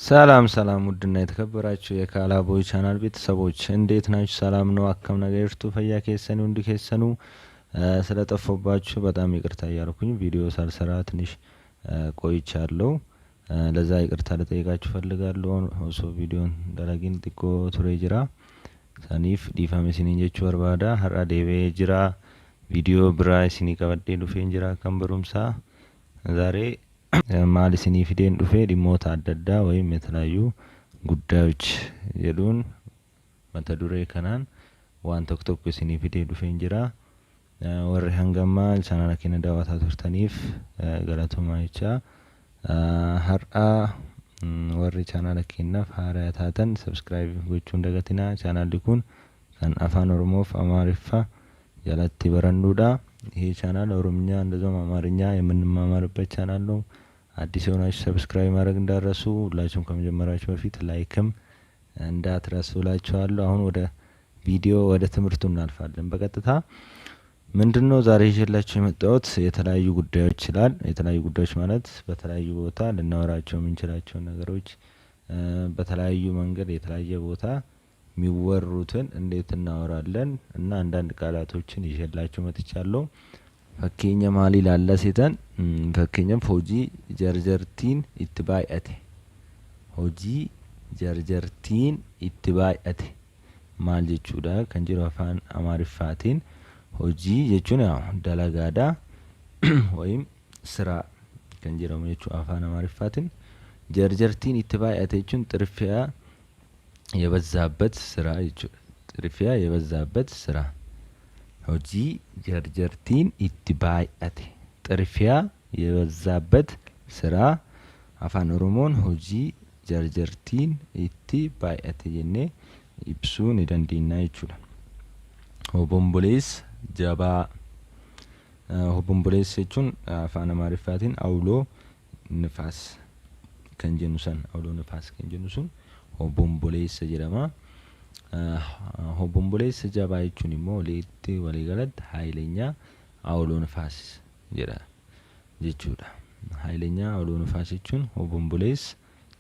ሰላም ሰላም ውድና የተከበራችሁ የካላቦይ ቻናል ቤተሰቦች እንዴት ናችሁ? ሰላም ነው? አከም ነገርቱ ፈያ ከሰኑ እንዲ ከሰኑ ስለጠፋባችሁ በጣም ይቅርታ እያልኩኝ ቪዲዮ ሳልሰራ ትንሽ ቆይቻለሁ። ለዛ ይቅርታ ልጠይቃችሁ ፈልጋለሁ። ኦሶ ቪዲዮን ደረጊን ጥቆ ቱሬ ጅራ ሳኒፍ ዲፋሜ ሲኒን ጀቹ በርባዳ ሀራ ዴቤ ጅራ ቪዲዮ ብራ ሲኒ ቀበዴ ዱፌን ጅራ ከንበሩምሳ ዛሬ ማል ሲኒ ፊዴን ዱፌ ዲሞታ አደዳ ወይም የተለያዩ ጉዳዮች የሉን መተዱሬ ከናን ዋን ቶክቶክ ሲኒ ፊዴ ዱፌን ጅራ ወር ሃንገማ ቻናላ ከነ ዳዋታ ቱርተኒፍ ገላቶማ ይቻ ሀርአ ወር ቻናላ ከነ ፋራ ታተን ሰብስክራይብ ጎቹ እንደገቲና ቻናል ዲኩን ከን አፋን ኦሮሞፍ አማሪፋ ያላቲ በረንዱዳ ይሄ ቻናል ኦሮምኛ እንደዛው አማርኛ የምንማማርበት ቻናል ነው። አዲስ የሆናችሁ ሰብስክራይብ ማድረግ እንዳትረሱ። ሁላችሁም ከመጀመራችሁ በፊት ላይክም እንዳትረሱ እላችኋለሁ። አሁን ወደ ቪዲዮ ወደ ትምህርቱ እናልፋለን። በቀጥታ ምንድነው ዛሬ ይዤላችሁ የመጣሁት የተለያዩ ጉዳዮች ይላል። የተለያዩ ጉዳዮች ማለት በተለያዩ ቦታ ልናወራቸው የምንችላቸው ነገሮች በተለያዩ መንገድ የተለያየ ቦታ የሚወሩትን እንዴት እናወራለን እና አንዳንድ ቃላቶችን ይዤላችሁ መጥቻለሁ። ፈኬኛ ማሊ ላለሴተን ፈኬኛም ሆጂ ጀርጀርቲን ኢትባይአቴ ሆጂ ጀርጀርቲን ኢትባይአቴ ማል ጀቹዳ ከንጅሮ አፋን አማሪፋቲን ሆጂ ጀቹን ያው ደለጋዳ ወይም ስራ ከንጅሮ ጀቹ አፋን አማሪፋቲን ጀርጀርቲን ኢትባይአቴ ቹን ጥርፊያ የበዛበት ስራ ይችላል። ጥርፊያ የበዛበት ስራ ሆጂ ጀርጀርቲን ኢትባይአቴ ጥርፊያ የበዛበት ስራ አፋን ኦሮሞን ሆጂ ጀርጀርቲን ኢትባይአቴ የኔ ኢብሱን ይደንዲና ይችላል። ሆቦምቦሌስ ጀባ ሆቦምቦሌስ ቹን አፋን አማሪፋቲን አውሎ ንፋስ ከንጀኑሰን አውሎ ንፋስ ከንጀኑሱን ሆቦምቦሌስ ጀረማ ሆቦምቦሌስ ጀባ ይቹን ሞ ሌቲ ወሊገለት ኃይለኛ አውሎ ንፋስ ጀራ ጀቹዳ ኃይለኛ አውሎ ንፋስ ይቹን ሆቦምቦሌስ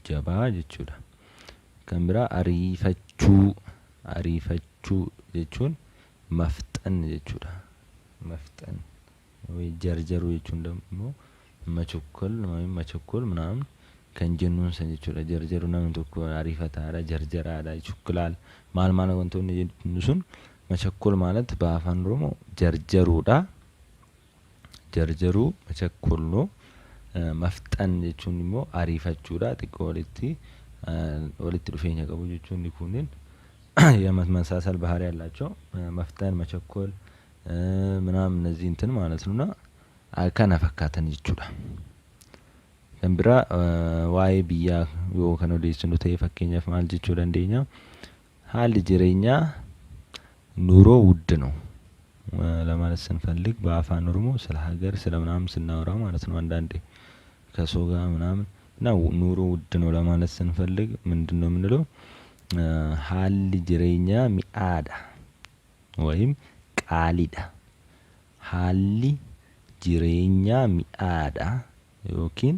ጀባ ጀቹዳ ከምብራ አሪፈቹ አሪፈቹ ጀቹን መፍጠን ጀቹዳ መፍጠን ወይ ጀርጀሩ ይቹን ደግሞ መቸኮል ወይም መቸኮል ምናምን ከንጀኑን ሰንጀቹዳ ጀርጀሩና ምንቶኮ አሪፈታ አራ ጀርጀራ አዳ ይቹክላል ማል ወንቶን ንሱን መቸኮል ማለት በአፋን ኦሮሞ ጀርጀሩዳ ጀርጀሩ መቸኮል ነው። መፍጠን ጀቹን ሞ አሪፈቹዳ ጥቆልቲ ወልቲ ዱፌኛ ቀቡ ጀቹን ሊኩንን የመመሳሰል ባህሪ ያላቸው መፍጠን መቸኮል ምናምን እነዚህ እንትን ማለት ነውና አካና ፈካተን ጀቹዳ ከምብራ ዋይ ቢያ ዮ ከኖዲስ ነው ተይፈከኛፍ ማል ጀቹዳ እንደኛ ሀል ጅሬኛ ኑሮ ውድ ነው ለማለት ስንፈልግ በአፋን ኦሮሞ ስለ ሀገር ስለ ምናምን ስናወራ ማለት ነው። አንዳንዴ ከሶጋ ምናምን እና ኑሮ ውድ ነው ለማለት ስንፈልግ ምንድነው የምንለው? ሀል ጅሬኛ ሚአዳ ወይም ቃሊዳ ሀሊ ጅሬኛ ሚአዳ ዮኪን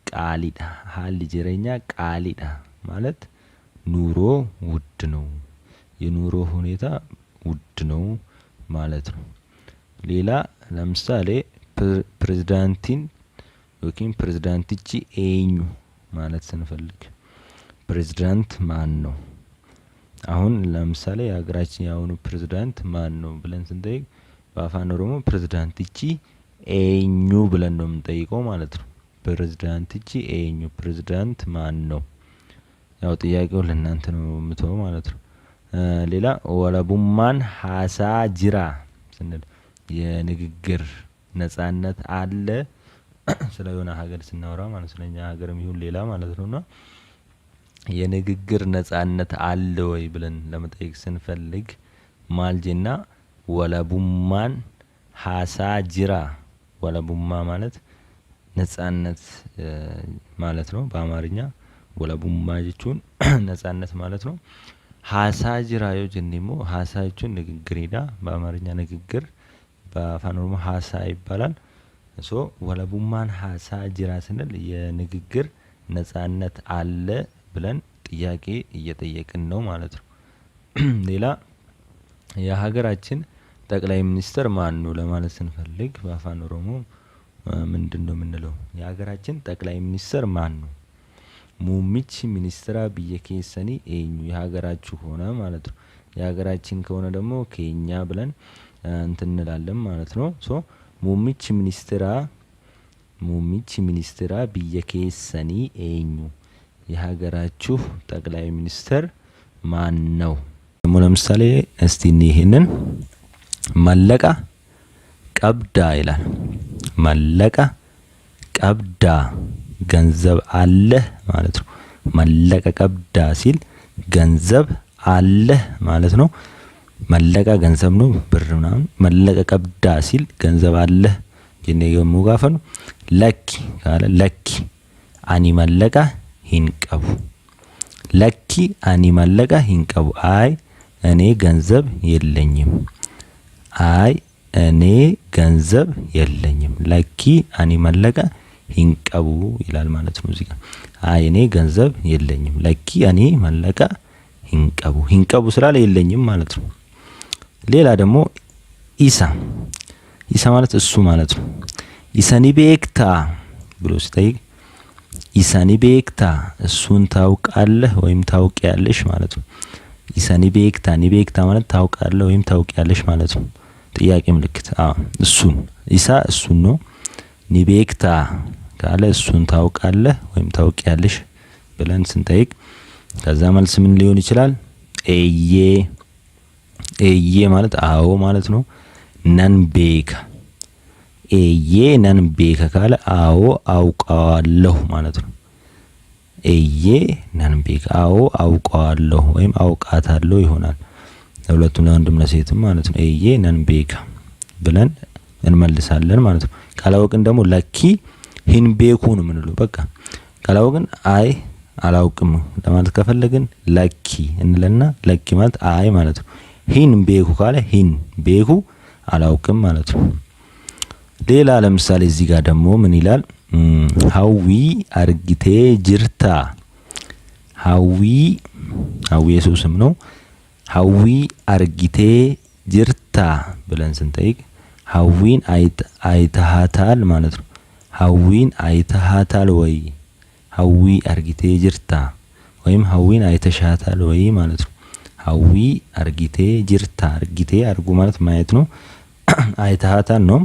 ቃሊዳ ሀል ጅሬኛ ቃሊዳ ማለት ኑሮ ውድ ነው፣ የኑሮ ሁኔታ ውድ ነው ማለት ነው። ሌላ ለምሳሌ ፕሬዝዳንቲን ዮኪን ፕሬዝዳንቲቺ ኤኙ ማለት ስንፈልግ ፕሬዝዳንት ማን ነው? አሁን ለምሳሌ የሀገራችን ያሁኑ ፕሬዝዳንት ማን ነው ብለን ስንጠይቅ በአፋን ኦሮሞ ፕሬዝዳንቲቺ ኤኙ ብለን ነው የምንጠይቀው ማለት ነው። ፕሬዝዳንቲቺ ኤኙ ፕሬዝዳንት ማን ነው? ያው ጥያቄው ለእናንተ ነው የምተው ማለት ነው። ሌላ ወለቡማን ሀሳ ጅራ ስንል የንግግር ነጻነት አለ ስለሆነ ሀገር ስናወራ ማለት ስለኛ ሀገርም ይሁን ሌላ ማለት ነውና የንግግር ነጻነት አለ ወይ ብለን ለመጠየቅ ስንፈልግ ማልጄና ወለቡማን ሀሳ ጅራ ወለቡማ ማለት ነጻነት ማለት ነው በአማርኛ ወለቡማ ጀቹን ነጻነት ማለት ነው። ሀሳ ጅራዮ ጀኒሞ ሀሳ ጀቹን ንግግር ሄዳ በአማርኛ ንግግር በአፋን ኦሮሞ ሀሳ ይባላል። ሶ ወለቡማን ሀሳ ጅራ ስንል የንግግር ነጻነት አለ ብለን ጥያቄ እየጠየቅን ነው ማለት ነው። ሌላ የሀገራችን ጠቅላይ ሚኒስትር ማን ነው ለማለት ስንፈልግ በአፋን ኦሮሞ ምንድነው የምንለው? የሀገራችን ጠቅላይ ሚኒስትር ማን ነው? ሙሚች ሚኒስትራ ብየ ኬሰኒ ኤኙ የሀገራችሁ ሆነ ማለት ነው። የሀገራችን ከሆነ ደግሞ ኬኛ ብለን እንትን እንላለን ማለት ነው። ሶ ሙሚች ሚኒስትራ ብየ ኬሰኒ ኤኙ የሀገራችሁ ጠቅላይ ሚኒስትር ማን ነው? ደግሞ ለምሳሌ እስቲ ይሄንን መለቃ ቀብዳ ይላል። መለቃ ቀብዳ ገንዘብ አለህ ማለት ነው። መለቀ ቀብዳ ሲል ገንዘብ አለህ ማለት ነው። መለቃ ገንዘብ ነው ብር ምናምን። መለቀ ቀብዳ ሲል ገንዘብ አለህ ጀኔ ገሙ ጋፈኑ ለኪ ካለ ለኪ አኒ መለቃ ሂንቀቡ ለኪ አኒ መለቃ ሂንቀቡ አይ እኔ ገንዘብ የለኝም። አይ እኔ ገንዘብ የለኝም። ለኪ አኒ መለቃ ሂንቀቡ ይላል ማለት ነው። እዚህ ጋር አይ እኔ ገንዘብ የለኝም። ለኪ አኒ መለቃ ሂንቀቡ ሂንቀቡ ስላለ የለኝም ማለት ነው። ሌላ ደግሞ ኢሳ ማለት እሱ ማለት ነው። ኢሰኒ ቤክታ ብሎ ሲጠይቅ ኢሰኒ ቤክታ እሱን ታውቃለህ ወይም ታውቂያለሽ ማለት ነው። ኢሰኒ ቤክታ ኒ ቤክታ ማለት ታውቃለህ ወይም ታውቂያለሽ ማለት ነው። ጥያቄ ምልክት እሱን ኢሳ እሱን ነው። ኒ ቤክታ ካለ እሱን ታውቃለህ ወይም ታውቂያለሽ ብለን ስንጠይቅ ከዛ መልስ ምን ሊሆን ይችላል? ኤዬ ማለት አዎ ማለት ነው። ነን ቤካ ኤዬ ነን ቤካ ካለ አዎ አውቀዋለሁ ማለት ነው። ኤዬ ነን ቤካ አዎ አውቀዋለሁ ወይም አውቃታለሁ ይሆናል። ለሁለቱም ለወንድም ለሴትም ማለት ነው። ኤዬ ነን ቤካ ብለን እንመልሳለን ማለት ነው። ካላወቅን ደግሞ ለኪ ሂን ቤኩ ነው የምንለው። በቃ ካላወቅን አይ አላውቅም ለማለት ከፈለግን ለኪ እንለና ለኪ ማለት አይ ማለት ነው። ሂን ቤኩ ካለ ሂን ቤኩ አላውቅም ማለት ነው። ሌላ ለምሳሌ እዚህ ጋር ደግሞ ምን ይላል? ሀዊ አርጊቴ ጅርታ ሀዊ የሰው ስም ነው። ሀዊ አርጊቴ ጅርታ ብለን ስንጠይቅ ሀዊን አይተሃታል ማለት ነው። ሀዊን አይተሃታል ወይ? ሀዊ አርጊቴ ጅርታ ወይም ሀዊን አይተሻታል ወይ ማለት ነው። ሀዊ አርጊቴ ጅርታ አርጊቴ አርጉ ማለት ማየት ነው። አይተሃታል ነው።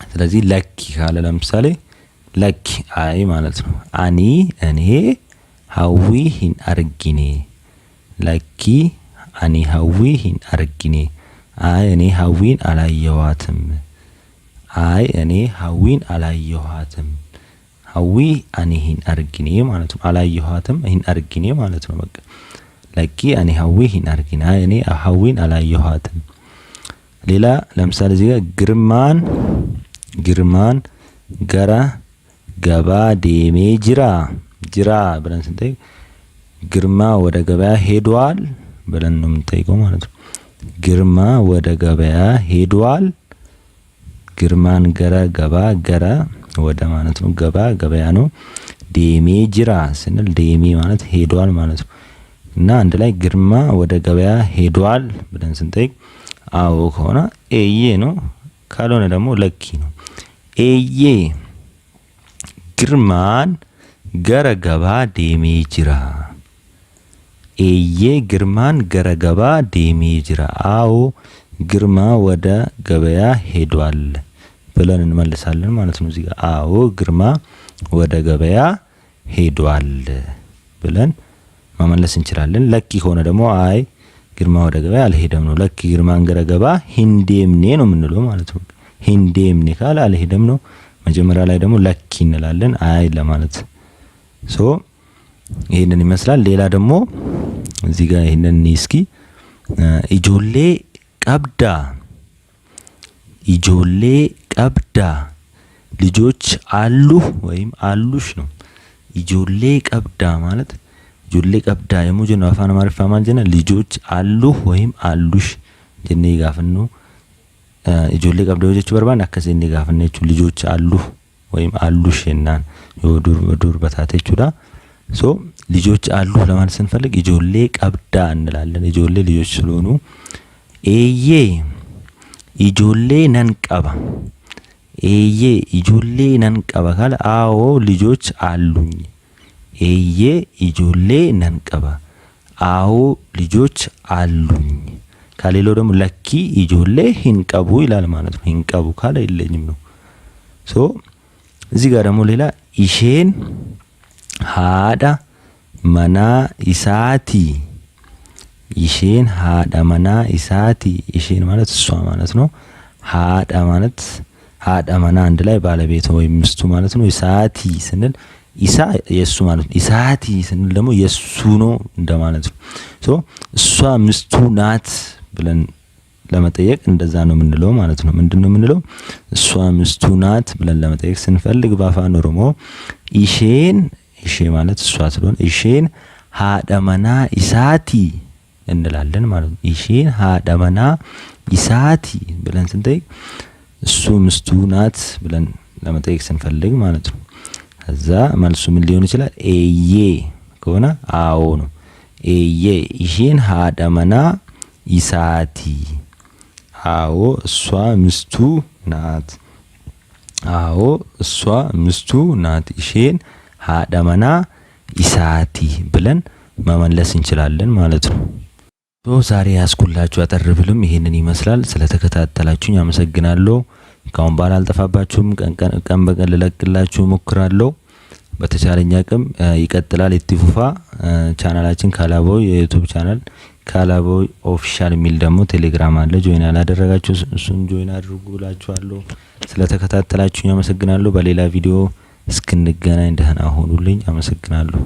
ስለዚህ ለኪ ካለ ለምሳሌ ለኪ አይ ማለት ነው። አኒ እኔ ሀዊ ሂን አርጊኔ ለኪ አኒ ሀዊ ሂን አርጊኔ አይ እኔ ሀዊን አላየኋትም። አይ እኔ ሀዊን አላየኋትም። ሀዊ አኒ ሂን አርጊኔ ማለት ነው። አላየኋትም ሂን አርጊኔ ማለት ነው። በቃ ለኪ አኒ ሀዊ ሂን አርጊኔ አይ እኔ ሀዊን አላየኋትም። ሌላ ለምሳሌ እዚህ ጋር ግርማን ገራ ገባ ዴሜ ጅራ ብለን ስንጠይቅ ግርማ ወደ ገበያ ሄዷል ብለን ነው የምንጠይቀው ማለት ነው። ግርማ ወደ ገበያ ሄዷል። ግርማን ገራ ገባ ገራ ወደ ማለት ነው። ገባ ገበያ ነው። ዴሜ ጅራ ስንል ዴሜ ማለት ሄዷል ማለት ነው። እና አንድ ላይ ግርማ ወደ ገበያ ሄዷል ብለን ስንጠይቅ አዎ ከሆነ ኤዬ ነው። ካልሆነ ደግሞ ለኪ ነው። ኤዬ ግርማን ገረ ገባ ዴሜ ጅራ ኤዬ ግርማን ገረ ገባ ዴሜ ጅራ አዎ ግርማ ወደ ገበያ ሄዷል ብለን እንመልሳለን ማለት ነው። እዚህ ጋር አዎ ግርማ ወደ ገበያ ሄዷል ብለን መመለስ እንችላለን። ለኪ ከሆነ ደግሞ አይ ግርማ ወደ ገበያ አልሄደም ነው። ለኪ ግርማን ገረ ገባ ሂንዴምኔ ነው የምንለው ማለት ነው። ሂንዴምኔ ካለ አልሄደም ነው። መጀመሪያ ላይ ደግሞ ለኪ እንላለን አይ ለማለት። ሶ ይሄንን ይመስላል። ሌላ ደግሞ እዚህ ጋር ይሄንን እስኪ ኢጆሌ ቀብዳ ልጆች አሉ ወይም አሉሽ ነው። ኢጆሌ ቀብዳ ማለት ኢጆሌ ቀብዳ የሙጀን አፋን ማሪፋ ማንጀና ልጆች አሉ ወይም አሉሽ ጀኔ ጋፍኑ ኢጆሌ ቀብዳ ወጀቹ በርባን አከሰኔ ጋፍነቹ ልጆች አሉ ወይም አሉሽ እናን የዱር በታተቹዳ ሶ ልጆች አሉ ለማለት ስንፈልግ ኢጆሌ ቀብዳ እንላለን። ኢጆሌ ልጆች ስለሆኑ ኤዬ ኢጆሌ ነንቀባ ኤዬ ኢጆሌ ነንቀባ ካለ አዎ ልጆች አሉኝ። ኤዬ ኢጆሌ ነንቀባ አዎ ልጆች አሉኝ። ከሌላው ደግሞ ለኪ ኢጆሌ ሂንቀቡ ይላል ማለት ነው። ሂንቀቡ ካለ የለኝም ነው። ሶ እዚህ ጋር ደግሞ ሌላ ኢሼን ሃዳ መና ኢሳቲ ኢሼን ሃዳ መና ኢሳቲ ኢሼን ማለት እሷ ማለት ነው። ሃዳ ማለት ሃዳ መና አንድ ላይ ባለቤት ወይም ሚስቱ ማለት ነው። ኢሳቲ ስንል ኢሳ የሱ ማለት ነው። ኢሳቲ ስንል ደግሞ የሱ ነው እንደማለት ነው። ሶ እሷ ሚስቱ ናት ብለን ለመጠየቅ እንደዛ ነው የምንለው ማለት ነው። ምንድነው የምንለው? እሷ ሚስቱ ናት ብለን ለመጠየቅ ስንፈልግ በአፋን ኦሮሞ ኢሼን ኢሼ ማለት እሷ ስለሆነ ኢሼን ሃዳመና ኢሳቲ እንላለን ማለት ነው። ኢሼን ሃዳመና ኢሳቲ ብለን ስንጠይቅ እሱ ሚስቱ ናት ብለን ለመጠየቅ ስንፈልግ ማለት ነው። ከዛ መልሱ ምን ሊሆን ይችላል? ኤዬ ከሆነ አዎ ነው። ኤዬ ኢሼን ሃዳመና ኢሳቲ አዎ እሷ ሚስቱ ናት። አዎ እሷ ሚስቱ ናት። ኢሼን ሃዳመና ኢሳቲ ብለን መመለስ እንችላለን ማለት ነው። ዛሬ ያስኩላችሁ አጠር ብሎም ይሄንን ይመስላል። ስለተከታተላችሁኝ አመሰግናለሁ። ካሁን በኋላ አልጠፋባችሁም። ቀን በቀን ልለቅላችሁ ሞክራለሁ። በተቻለኝ አቅም ይቀጥላል። ኢቲፉፋ ቻናላችን ካላቦይ የዩቲዩብ ቻናል ካላቦይ ኦፊሻል የሚል ደግሞ ቴሌግራም አለ። ጆይን ያላደረጋችሁ እሱን ጆይን አድርጉ እላችኋለሁ። ስለተከታተላችሁኝ አመሰግናለሁ። በሌላ ቪዲዮ እስክንገናኝ ደህና ሁኑልኝ። አመሰግናለሁ።